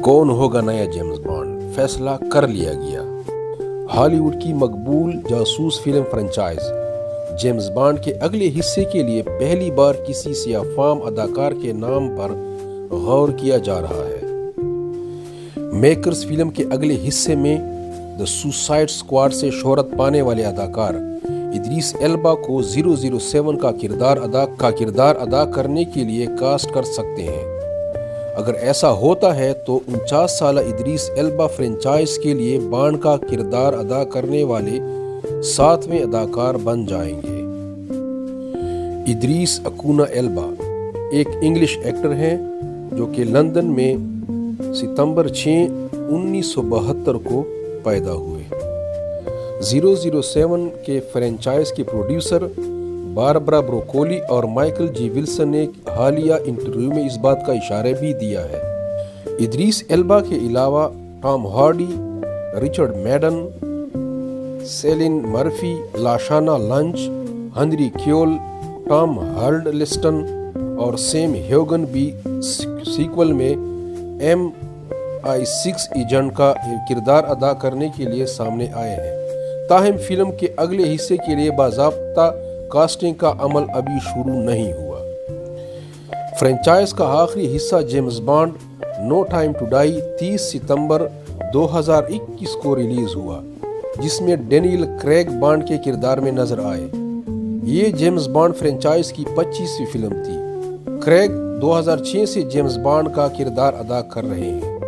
कौन होगा नया जेम्स बॉन्ड, फैसला कर लिया गया। हॉलीवुड की मकबूल जासूस फिल्म फ्रेंचाइज जेम्स बॉन्ड के अगले हिस्से के लिए पहली बार किसी सियाफाम अदाकार के नाम पर गौर किया जा रहा है। मेकर्स फिल्म के अगले हिस्से में द सुसाइड स्क्वाड से शोहरत पाने वाले अदाकार इदरीस एल्बा को 007 का किरदार अदा करने के लिए कास्ट कर सकते हैं। अगर ऐसा होता है तो 49 साल इदरीस एल्बा फ्रेंचाइज के लिए बॉन्ड का किरदार अदा करने वाले 7वें अदाकार बन जाएंगे। इदरीस अकूना एल्बा एक इंग्लिश एक्टर हैं जो कि लंदन में सितंबर 6, 1972 को पैदा हुए। 007 के फ्रेंचाइज के प्रोड्यूसर बारबरा ब्रोकोली और माइकल जी विल्सन ने हालिया इंटरव्यू में इस बात का इशारा भी दिया है। इदरीस एल्बा के अलावा Tom Hardy, Richard Madden, Cillian Murphy, Lashana Lynch, Henry Cavill, Tom Hiddleston और सैम ह्यूगन भी सीक्वल में MI6 एजेंट का किरदार अदा करने के लिए सामने आए हैं। ताहम फिल्म के अगले हिस्से के लिए बाज़ाब्ता कास्टिंग का अमल अभी शुरू नहीं हुआ। फ्रेंचाइज का आखिरी हिस्सा James Bond no time to die 30 सितंबर 2021 को रिलीज हुआ, जिसमें डेनियल क्रेग बॉन्ड के किरदार में नजर आए। ये जेम्स बॉन्ड फ्रेंचाइज की 25वीं फिल्म थी। क्रेग 2006 से जेम्स बॉन्ड का किरदार अदा कर रहे हैं।